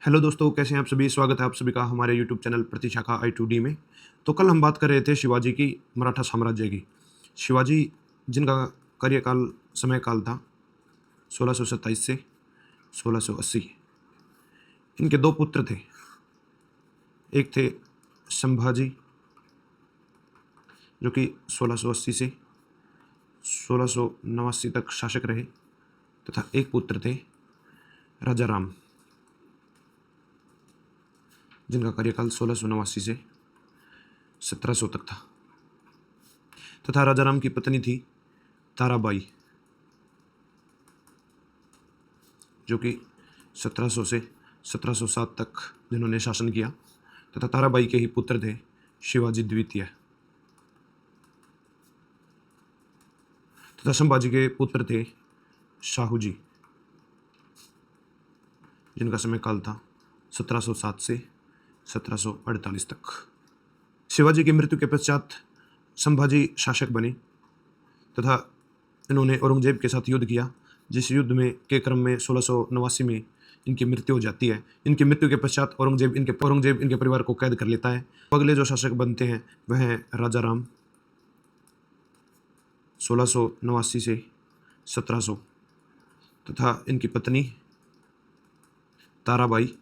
Hello दोस्तों, कैसे हैं आप सभी? स्वागत है आप सभी का हमारे यूट्यूब चैनल प्रतिशाखा I2D में। तो कल हम बात कर रहे थे शिवाजी की, मराठा साम्राज्य की। शिवाजी जिनका कार्यकाल समय काल था 1627 से 1680। इनके दो पुत्र थे। एक थे संभाजी, जो कि 1680 से 1689 तक शासक रहे, तथा एक पुत्र थे राजा राम, जिनका कार्यकाल 1689 से 1700 तक था। तथा राजा राम की पत्नी थी ताराबाई, जो कि 1700 से 1707 तक जिन्होंने शासन किया। तथा ताराबाई के ही पुत्र थे शिवाजी द्वितीय। तथा संभाजी के पुत्र थे शाहूजी, जिनका समय काल था 1707 से 1748 तक। शिवाजी की मृत्यु के पश्चात संभाजी शासक बने तथा इन्होंने औरंगजेब के साथ युद्ध किया, जिस युद्ध में के क्रम में 1689 में इनकी मृत्यु हो जाती है। इनकी मृत्यु के पश्चात औरंगजेब इनके परिवार को कैद कर लेता है। अगले जो शासक बनते हैं वह हैं राजा राम, 1689 से 1700, तथा इनकी पत्नी ताराबाई।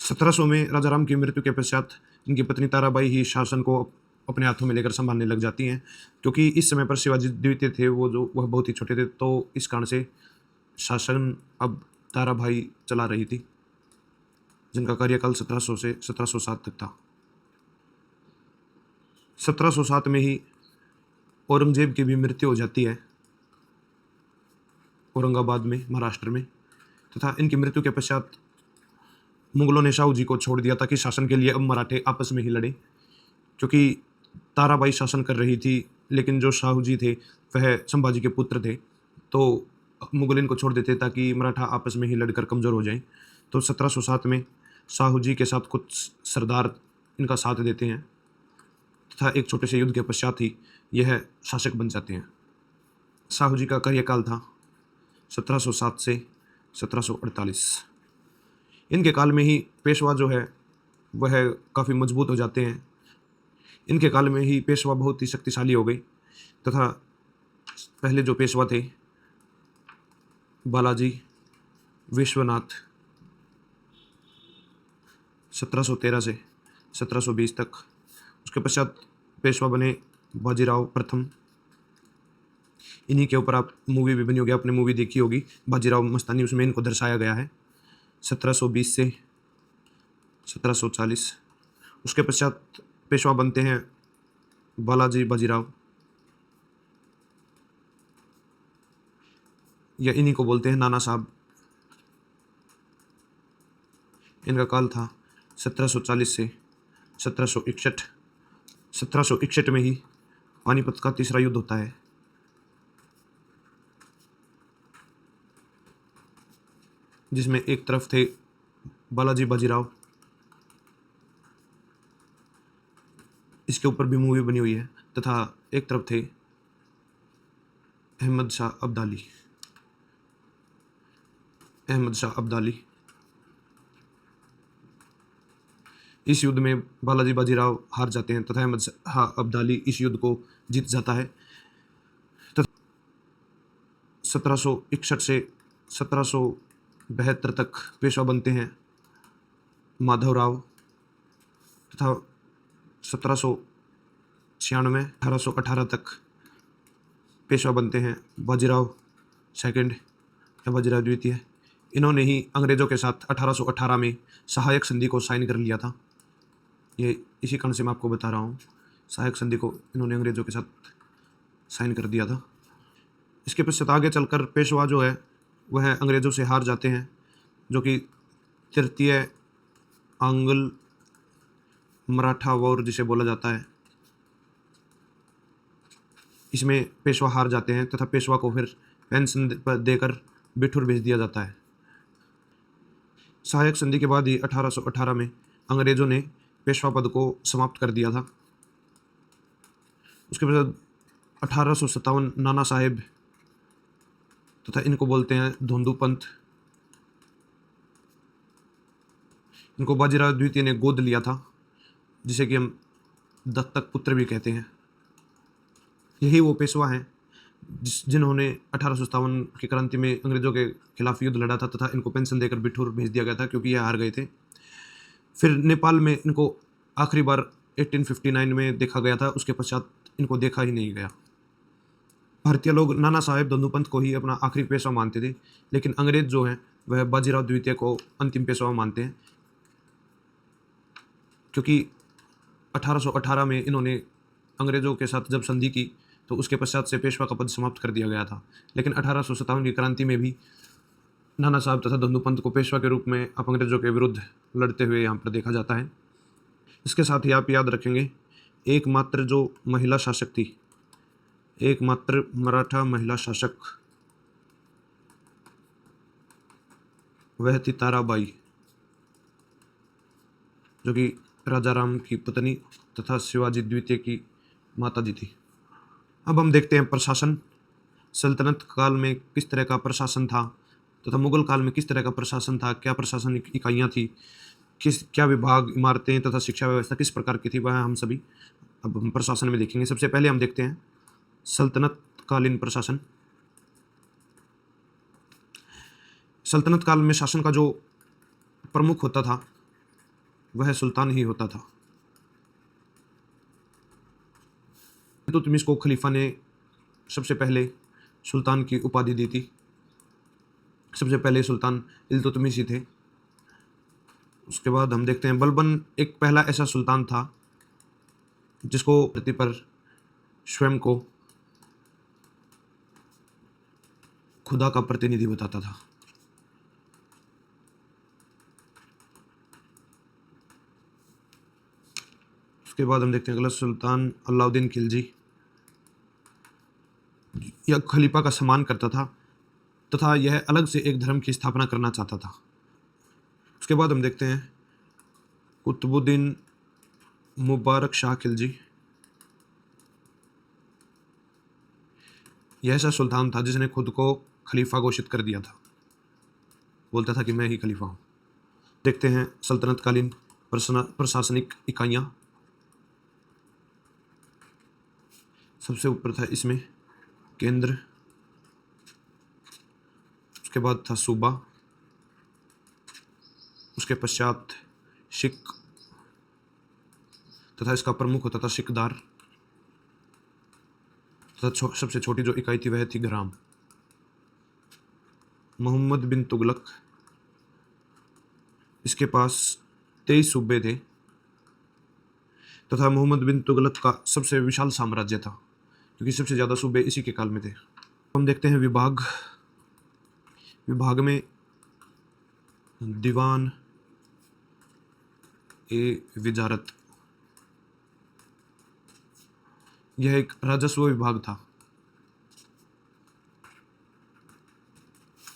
1700 में राजा राम की मृत्यु के पश्चात इनकी पत्नी ताराबाई ही शासन को अपने हाथों में लेकर संभालने लग जाती हैं, क्योंकि इस समय पर शिवाजी द्वितीय थे, वह बहुत ही छोटे थे, तो इस कारण से शासन अब ताराबाई चला रही थी, जिनका कार्यकाल 1700 से 1707 तक था। 1707 में ही औरंगजेब की भी मृत्यु हो जाती है औरंगाबाद में, महाराष्ट्र में। तथा इनकी मृत्यु के पश्चात मुगलों ने शाहू जी को छोड़ दिया ताकि शासन के लिए अब मराठे आपस में ही लड़े, क्योंकि ताराबाई शासन कर रही थी, लेकिन जो शाहू जी थे वह संभाजी के पुत्र थे, तो मुगल इनको छोड़ देते ताकि मराठा आपस में ही लड़कर कमज़ोर हो जाएं। तो 1707 में शाहू जी के साथ कुछ सरदार इनका साथ देते हैं, तथा एक छोटे से युद्ध के पश्चात ही यह शासक बन जाते हैं। शाहू जी का कार्यकाल था 1707 से 1748। इनके काल में ही पेशवा जो है वह काफ़ी मजबूत हो जाते हैं। इनके काल में ही पेशवा बहुत ही शक्तिशाली हो गई, तथा पहले जो पेशवा थे बालाजी विश्वनाथ, 1713 से 1720 तक। उसके पश्चात पेशवा बने बाजीराव प्रथम। इन्हीं के ऊपर आप मूवी भी बनी होगी, आपने मूवी देखी होगी बाजीराव मस्तानी, उसमें इनको दर्शाया गया है 1720 से 1740। उसके पश्चात पेशवा बनते हैं बालाजी बाजीराव, या इन्हीं को बोलते हैं नाना साहब। इनका काल था 1740 से 1761। 1761 में ही पानीपत का तीसरा युद्ध होता है, जिसमें एक तरफ थे बालाजी बाजीराव, इसके ऊपर भी मूवी बनी हुई है, तथा एक तरफ थे अहमद शाह अब्दाली। अहमद शाह अब्दाली, इस युद्ध में बालाजी बाजीराव हार जाते हैं तथा अहमद शाह अब्दाली इस युद्ध को जीत जाता है। 1761 से 1772 तक पेशवा बनते हैं माधवराव, तथा 1796 1818 तक पेशवा बनते हैं बाजीराव सेकंड या बाजीराव द्वितीय। इन्होंने ही अंग्रेज़ों के साथ 1818 में सहायक संधि को साइन कर लिया था। ये इसी कारण से मैं आपको बता रहा हूँ, सहायक संधि को इन्होंने अंग्रेज़ों के साथ साइन कर दिया था। इसके पश्चात आगे चलकर पेशवा जो है वह अंग्रेज़ों से हार जाते हैं, जो कि तृतीय आंग्ल मराठा वॉर जिसे बोला जाता है। इसमें पेशवा हार जाते हैं तथा पेशवा को फिर पेंशन देकर बिठूर भेज दिया जाता है। सहायक संधि के बाद ही 1818 में अंग्रेज़ों ने पेशवा पद को समाप्त कर दिया था। उसके बाद 1857 नाना साहेब, तथा इनको बोलते हैं धोंदू पंथ, इनको बाजीराव द्वितीय ने गोद लिया था, जिसे कि हम दत्तक पुत्र भी कहते हैं। यही वो पेशवा हैं जिन्होंने 1857 की क्रांति में अंग्रेजों के खिलाफ युद्ध लड़ा था तथा इनको पेंशन देकर बिठूर भेज दिया गया था क्योंकि ये हार गए थे। फिर नेपाल में इनको आखिरी बार 1859 में देखा गया था, उसके पश्चात इनको देखा ही नहीं गया। भारतीय लोग नाना साहेब दंदूपंत को ही अपना आखिरी पेशवा मानते थे, लेकिन अंग्रेज जो हैं वह बाजीराव द्वितीय को अंतिम पेशवा मानते हैं, क्योंकि 1818 में इन्होंने अंग्रेजों के साथ जब संधि की तो उसके पश्चात से पेशवा का पद समाप्त कर दिया गया था। लेकिन 1857 की क्रांति में भी नाना साहब तथा दंदूपंत को पेशवा के रूप में अब अंग्रेजों के विरुद्ध लड़ते हुए यहाँ पर देखा जाता है। इसके साथ ही आप याद रखेंगे, एकमात्र जो महिला शासक थी, एकमात्र मराठा महिला शासक, वह थी ताराबाई, जो कि राजा राम की पत्नी तथा शिवाजी द्वितीय की माता जी थी। अब हम देखते हैं प्रशासन। सल्तनत काल में किस तरह का प्रशासन था तथा मुगल काल में किस तरह का प्रशासन था, क्या प्रशासनिक इकाइयाँ थी, क्या विभाग, इमारतें तथा शिक्षा व्यवस्था किस प्रकार की थी, वह हम सभी अब हम प्रशासन में देखेंगे। सबसे पहले हम देखते हैं सल्तनत कालीन प्रशासन। सल्तनत काल में शासन का जो प्रमुख होता था वह सुल्तान ही होता था। इल्तुतमिश को खलीफा ने सबसे पहले सुल्तान की उपाधि दी थी। सबसे पहले सुल्तान इल्तुतमिश ही थे। उसके बाद हम देखते हैं बलबन एक पहला ऐसा सुल्तान था जिसको धरती पर स्वयं को खुदा का प्रतिनिधि बताता था। उसके बाद हम देखते हैं अगला सुल्तान अलाउद्दीन खिलजी। यह खलीफा का सम्मान करता था तथा यह अलग से एक धर्म की स्थापना करना चाहता था। उसके बाद हम देखते हैं कुतुबुद्दीन मुबारक शाह खिलजी। यह ऐसा सुल्तान था जिसने खुद को खलीफा घोषित कर दिया था, बोलता था कि मैं ही खलीफा हूँ। देखते हैं सल्तनतकालीन प्रशासनिक इकाइयाँ। सबसे ऊपर था इसमें केंद्र, उसके बाद था सूबा, उसके पश्चात सिख तथा इसका प्रमुख होता था सिकदार तथा सबसे छोटी जो इकाई थी वह थी ग्राम। मोहम्मद बिन तुगलक, इसके पास 23 सूबे थे तथा मोहम्मद बिन तुगलक का सबसे विशाल साम्राज्य था क्योंकि सबसे ज़्यादा सूबे इसी के काल में थे। हम देखते हैं विभाग। विभाग में दीवान ए विजारत, यह एक राजस्व विभाग था।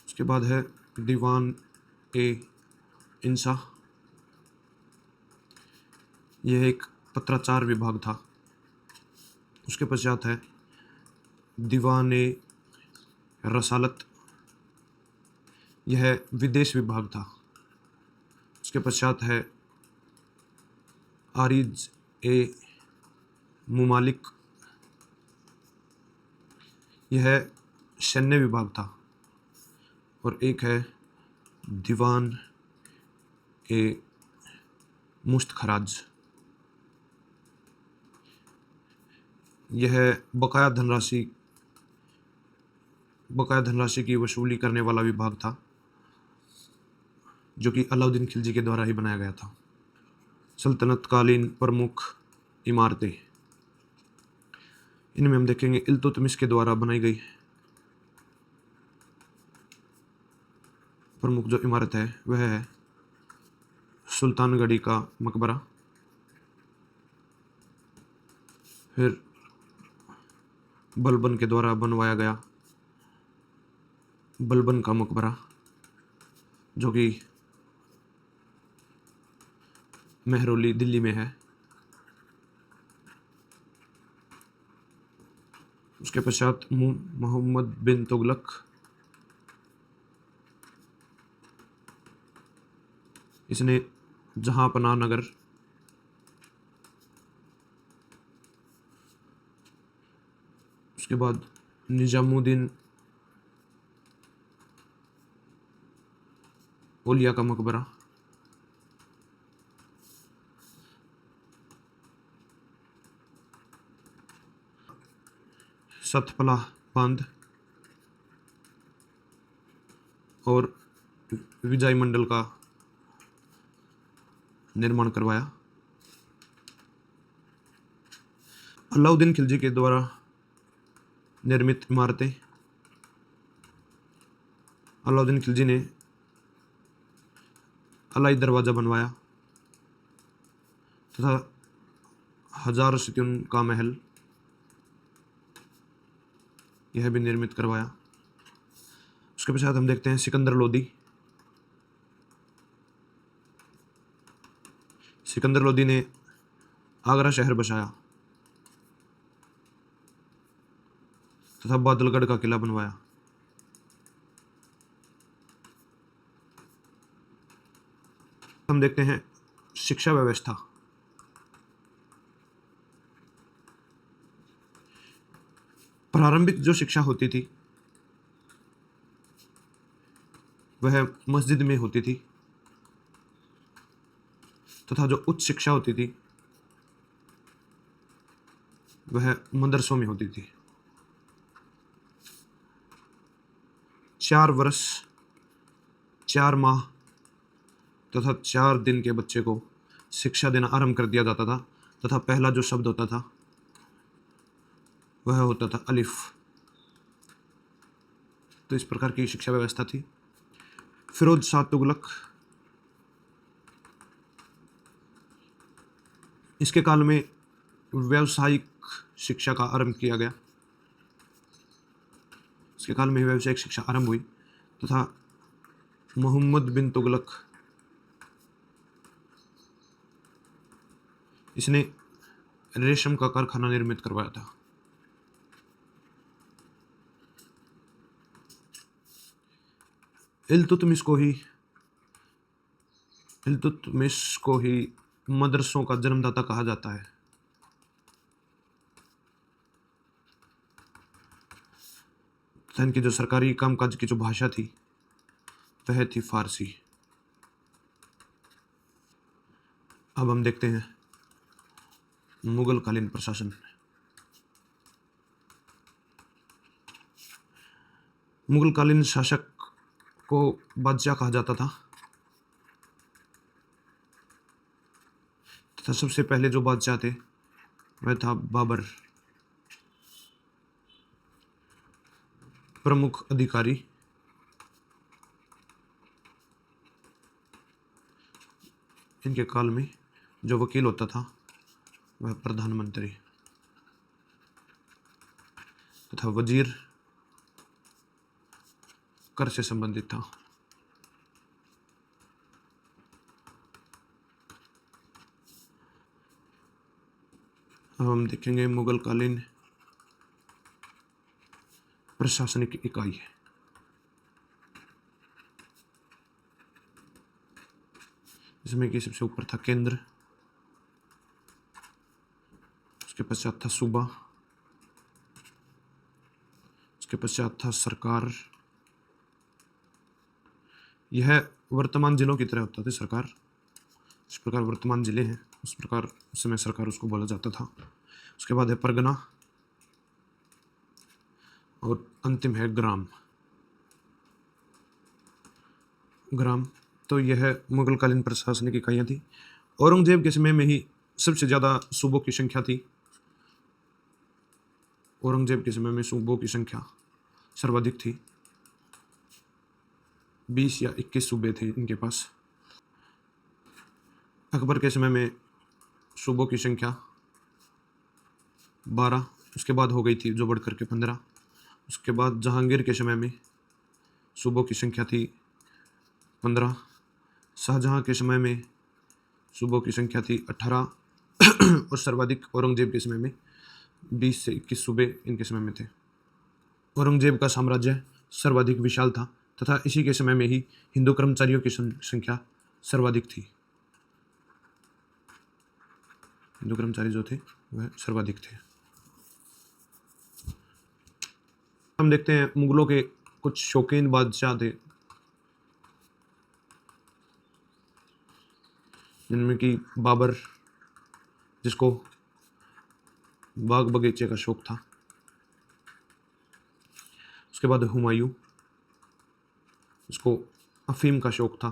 उसके बाद है दीवान ए इंसाफ, यह एक पत्राचार विभाग था। उसके पश्चात है दीवान ए रसालत, यह विदेश विभाग था। उसके पश्चात है आरिज ए मुमालिक, यह सैन्य विभाग था। और एक है दीवान ए मुश्त-खराज, यह बकाया धनराशि की वसूली करने वाला विभाग था जो कि अलाउद्दीन खिलजी के द्वारा ही बनाया गया था। सल्तनतकालीन प्रमुख इमारतें, इनमें हम देखेंगे इल्तुतमिश के द्वारा बनाई गई प्रमुख जो इमारत है वह है सुल्तानगढ़ी का मकबरा, फिर बलबन के द्वारा बनवाया गया बलबन का मकबरा जो कि मेहरौली दिल्ली में है। उसके पश्चात मोहम्मद बिन तुगलक, इसने जहांपनाह नगर, उसके बाद निजामुद्दीन औलिया का मकबरा, सतपला बांध और विजय मंडल का निर्माण करवाया। अलाउद्दीन खिलजी के द्वारा निर्मित इमारतें। अलाउद्दीन खिलजी ने अलाई दरवाज़ा बनवाया तथा हजार सितून का महल, यह भी निर्मित करवाया। उसके पश्चात हम देखते हैं सिकंदर लोदी। सिकंदर लोदी ने आगरा शहर बसाया तथा बादलगढ़ का किला बनवाया। हम देखते हैं शिक्षा व्यवस्था। प्रारंभिक जो शिक्षा होती थी वह मस्जिद में होती थी तथा जो उच्च शिक्षा होती थी वह मदरसों में होती थी। 4 वर्ष 4 माह तथा 4 दिन के बच्चे को शिक्षा देना आरंभ कर दिया जाता था तथा पहला जो शब्द होता था वह होता था अलिफ। तो इस प्रकार की शिक्षा व्यवस्था थी। फिरोज शाह तुगलक, इसके काल में व्यावसायिक शिक्षा का आरंभ किया गया। इसके काल में व्यावसायिक शिक्षा आरंभ हुई तथा मोहम्मद बिन तुगलक, इसने रेशम का कारखाना निर्मित करवाया था। इल्तुतमिश को ही मदरसों का जन्मदाता कहा जाता है। तथा इनकी जो सरकारी कामकाज की जो भाषा थी वह थी फारसी। अब हम देखते हैं मुगल कालीन प्रशासन। मुगल कालीन शासक को बादशाह कहा जाता था तथा सबसे पहले जो बादशाह थे वह था बाबर। प्रमुख अधिकारी इनके काल में जो वकील होता था वह प्रधानमंत्री तथा वजीर कर से संबंधित था। अब हम देखेंगे मुगल कालीन प्रशासनिक इकाई। इसमें कि सबसे ऊपर था केंद्र, उसके पश्चात था सूबा, उसके पश्चात था सरकार। यह वर्तमान जिलों की तरह होता था सरकार। इस प्रकार वर्तमान जिले हैं उस प्रकार उस समय सरकार उसको बोला जाता था। उसके बाद है परगना और अंतिम है ग्राम। ग्राम तो यह मुगलकालीन प्रशासनिक इकाइयाँ थी। औरंगजेब के समय में ही सबसे ज़्यादा सूबों की संख्या थी। औरंगजेब के समय में सूबों की संख्या सर्वाधिक थी। 20 या 21 सूबे थे इनके पास। अकबर के समय में सूबों की संख्या 12, उसके बाद हो गई थी जो बढ़ करके 15। उसके बाद जहांगीर के समय में सूबों की संख्या थी 15। शाहजहां के समय में सूबों की संख्या थी 18 और सर्वाधिक औरंगजेब के समय में 20 से 21 सूबे इनके समय में थे। औरंगजेब का साम्राज्य सर्वाधिक विशाल था तथा इसी के समय में ही हिंदू कर्मचारियों की संख्या सर्वाधिक थी। हिंदू कर्मचारी जो थे वह सर्वाधिक थे। हम देखते हैं मुगलों के कुछ शौकीन बादशाह थे, जिनमें कि बाबर, जिसको बाग बगीचे का शौक था। उसके बाद हुमायूं, उसको अफीम का शौक था।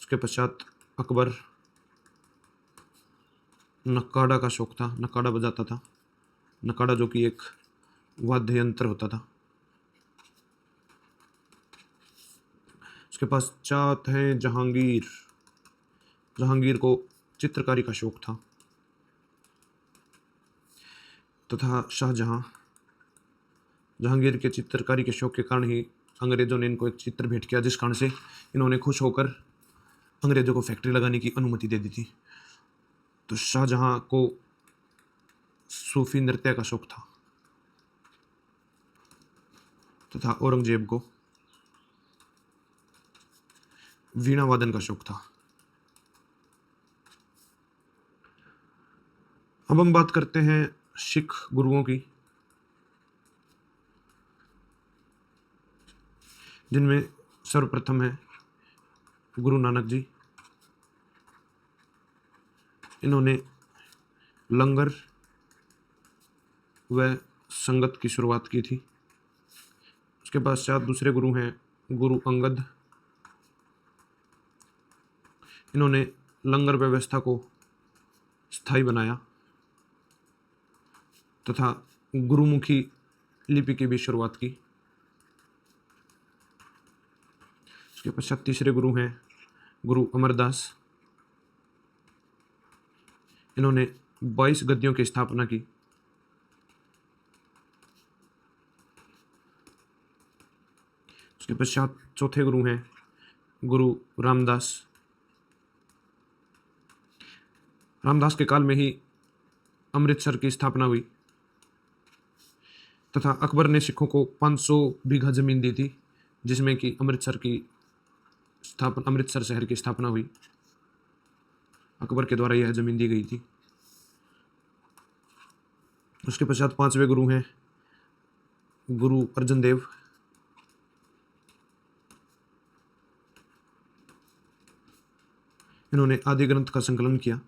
उसके पश्चात अकबर, नक्काड़ा का शौक था, नक्काड़ा बजाता था। नक्काड़ा जो कि एक वाद्य यंत्र होता था। उसके पश्चात है जहांगीर। जहांगीर को चित्रकारी का शौक था। तथा शाहजहां, जहांगीर के चित्रकारी के शौक के कारण ही अंग्रेजों ने इनको एक चित्र भेंट किया, जिस कारण से इन्होंने खुश होकर अंग्रेजों को फैक्ट्री लगाने की अनुमति दे दी थी। तो शाहजहां को सूफी नृत्य का शौक था तथा औरंगजेब को वीणा वादन का शौक था। अब हम बात करते हैं सिख गुरुओं की, जिनमें सर्वप्रथम है गुरु नानक जी। इन्होंने लंगर व संगत की शुरुआत की थी। उसके पश्चात दूसरे गुरु हैं गुरु अंगद। इन्होंने लंगर व्यवस्था को स्थायी बनाया तथा गुरुमुखी लिपि की भी शुरुआत की। उसके पश्चात तीसरे गुरु हैं गुरु अमरदास। इन्होंने 22 गद्दियों की स्थापना की। उसके पश्चात चौथे गुरु हैं गुरु रामदास। रामदास के काल में ही अमृतसर की स्थापना हुई तथा अकबर ने सिखों को 500 बीघा जमीन दी थी, जिसमें कि अमृतसर शहर की स्थापना हुई। अकबर के द्वारा यह जमीन दी गई थी। उसके पश्चात पांचवें गुरु हैं गुरु अर्जन देव। इन्होंने आदि ग्रंथ का संकलन किया।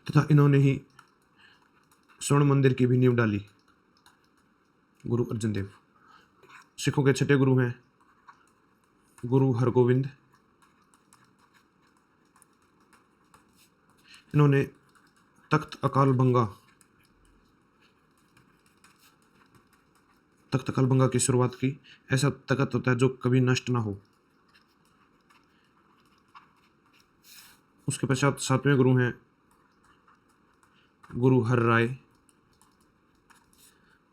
तथा इन्होंने ही स्वर्ण मंदिर की भी नींव डाली, गुरु अर्जन देव। सिखों के छठे गुरु हैं गुरु हरगोविंद। इन्होंने तख्त अकालबंगा की शुरुआत की। ऐसा तख्त होता है जो कभी नष्ट ना हो। उसके पश्चात सातवें गुरु हैं गुरु हर राय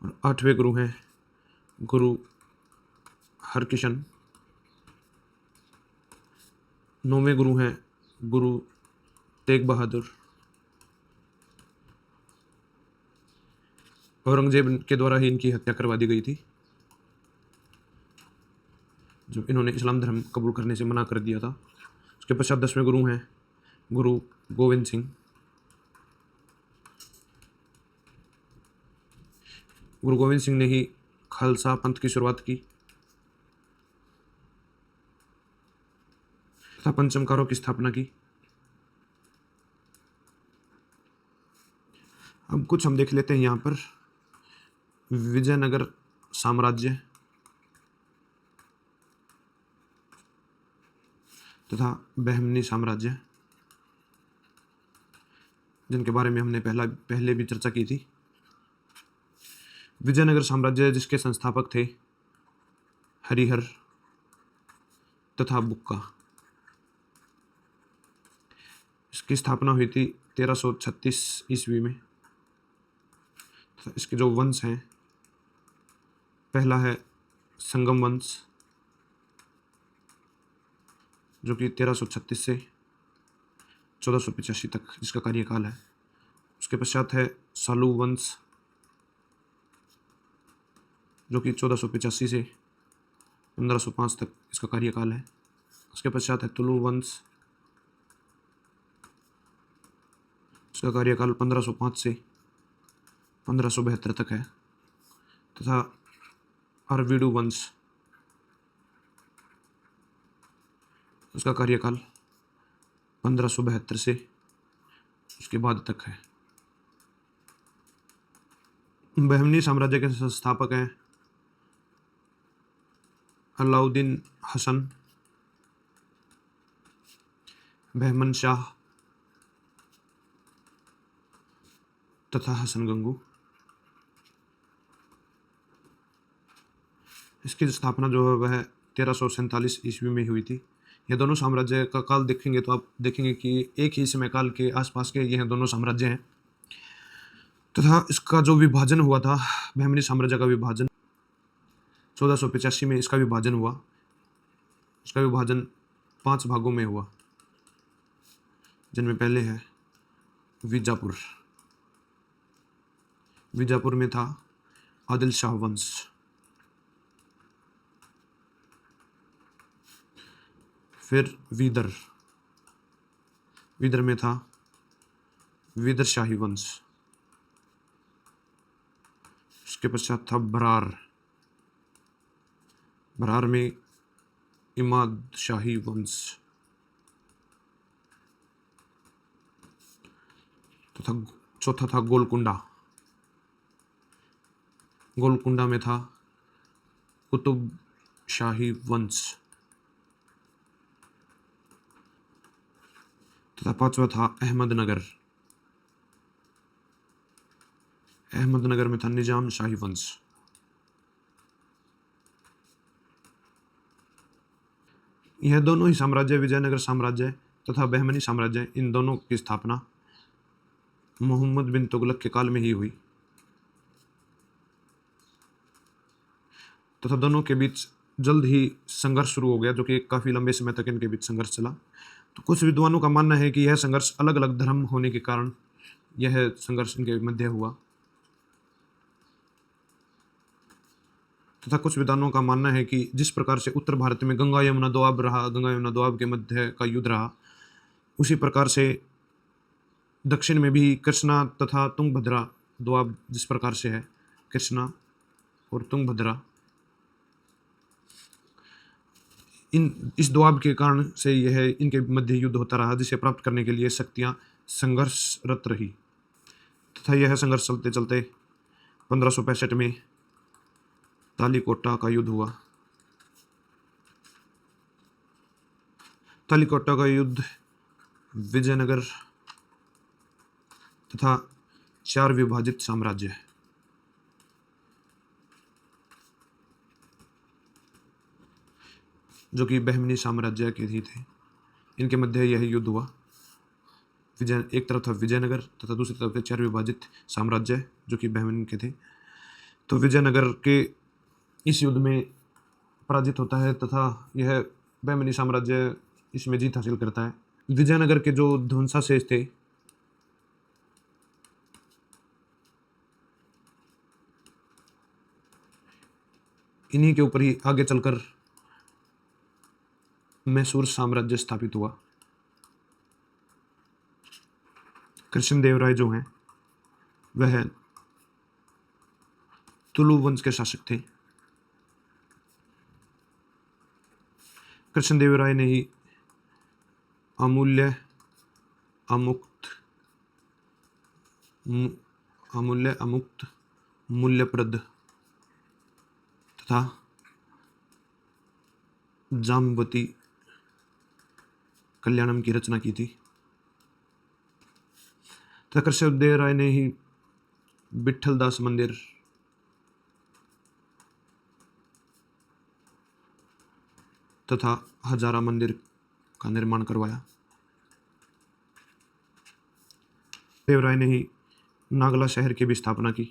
और आठवें गुरु हैं गुरु हरकिशन। नौवें गुरु हैं गुरु तेग बहादुर। औरंगजेब के द्वारा ही इनकी हत्या करवा दी गई थी, जब इन्होंने इस्लाम धर्म कबूल करने से मना कर दिया था। उसके पश्चात 10वें गुरु हैं गुरु गोविंद सिंह। गुरु गोविंद सिंह ने ही खालसा पंथ की शुरुआत की तथा पंचमकारों की स्थापना की। अब कुछ हम देख लेते हैं यहाँ पर। विजयनगर साम्राज्य तथा बहमनी साम्राज्य, जिनके बारे में हमने पहले भी चर्चा की थी। विजयनगर साम्राज्य जिसके संस्थापक थे हरिहर तथा बुक्का। इसकी स्थापना हुई थी 1336 ईस्वी में। इसके जो वंश हैं, पहला है संगम वंश, जो कि 1336 से 1485 तक इसका कार्यकाल है। उसके पश्चात है सालू वंश, जो कि 1485 से 1505 तक इसका कार्यकाल है। उसके पश्चात है तुलु वंश, इसका कार्यकाल 1505 से 1572 तक है। तथा अरविडु वंश, उसका कार्यकाल 1572 से उसके बाद तक है। बहमनी साम्राज्य के संस्थापक हैं अलाउद्दीन हसन, बहमन शाह तथा हसन गंगू। इसकी स्थापना जो है वह 1347 ईस्वी में हुई थी। यह दोनों साम्राज्य का काल देखेंगे तो आप देखेंगे कि एक ही समय काल के आसपास के यह दोनों साम्राज्य हैं। तथा इसका जो विभाजन हुआ था, बहमनी साम्राज्य का विभाजन 1485 में इसका विभाजन हुआ। इसका विभाजन 5 भागों में हुआ, जिनमें पहले है बीजापुर। बीजापुर में था आदिल शाह वंश। फिर वीदर, वीदर में था वीदर शाही वंश। उसके पश्चात था बरार, बरार में इमाद शाही वंश। तथा चौथा था गोलकुंडा, गोलकुंडा में था कुतुब शाही वंश। तथा पांचवा था अहमदनगर, अहमदनगर में था निजाम शाही वंश। यह दोनों ही साम्राज्य, विजयनगर साम्राज्य तथा बहमनी साम्राज्य, इन दोनों की स्थापना मोहम्मद बिन तुगलक के काल में ही हुई। तथा दोनों के बीच जल्द ही संघर्ष शुरू हो गया, जो कि काफी लंबे समय तक इनके बीच संघर्ष चला। तो कुछ विद्वानों का मानना है कि यह संघर्ष अलग अलग धर्म होने के कारण यह संघर्ष इनके मध्य हुआ। तथा कुछ विद्वानों का मानना है कि जिस प्रकार से उत्तर भारत में गंगा यमुना दोआब रहा, गंगा यमुना दोआब के मध्य का युद्ध रहा, उसी प्रकार से दक्षिण में भी कृष्णा तथा तुंगभद्रा दोआब जिस प्रकार से है, कृष्णा और तुंगभद्रा, इस दोआब के कारण से यह इनके मध्य युद्ध होता रहा, जिसे प्राप्त करने के लिए शक्तियां संघर्षरत रही। तथा यह संघर्ष चलते चलते 1565 में तालीकोटा का युद्ध हुआ। तालीकोटा का युद्ध विजयनगर तथा 4 विभाजित साम्राज्य, जो कि बहमनी साम्राज्य के ही थे, इनके मध्य यह युद्ध हुआ। एक तरफ था विजयनगर तथा दूसरी तरफ थे 4 विभाजित साम्राज्य, जो कि बहमनी के थे। तो विजयनगर के इस युद्ध में पराजित होता है तथा यह बहमनी साम्राज्य इसमें जीत हासिल करता है। विजयनगर के जो ध्वंसावशेष थे, इन्हीं के ऊपर ही आगे चलकर मैसूर साम्राज्य स्थापित हुआ। कृष्णदेवराय जो हैं वह तुलु वंश के शासक थे। कृष्णदेवराय ने ही अमूल्य अमुक्त मूल्यप्रद तथा जाम्बवती कल्याणम की रचना की थी। तथा कृष्णदेवराय ने ही विठलदास मंदिर तथा हजारा मंदिर का निर्माण करवाया। देवराय ने ही नागला शहर की भी स्थापना की।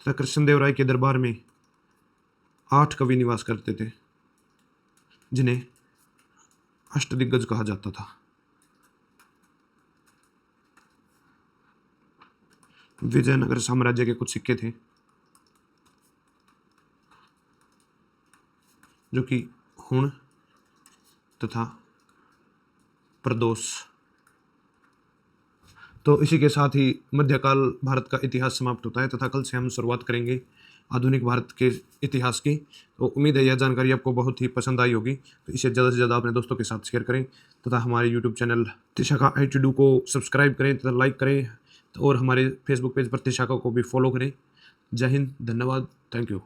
तथा कृष्णदेवराय के दरबार में 8 कवि निवास करते थे, जिन्हें अष्टदिग्गज कहा जाता था। विजयनगर साम्राज्य के कुछ सिक्के थे। जो कि हुण तथा प्रदोष। तो इसी के साथ ही मध्यकाल भारत का इतिहास समाप्त होता है तथा कल से हम शुरुआत करेंगे आधुनिक भारत के इतिहास की। तो उम्मीद है यह जानकारी आपको बहुत ही पसंद आई होगी, तो इसे ज़्यादा से ज़्यादा अपने दोस्तों के साथ शेयर करें तथा हमारे यूट्यूब चैनल तिशाका IITU को सब्सक्राइब करें तथा लाइक करें, और हमारे फेसबुक पेज पर तिशाका को भी फॉलो करें। जय हिंद, धन्यवाद, थैंक यू।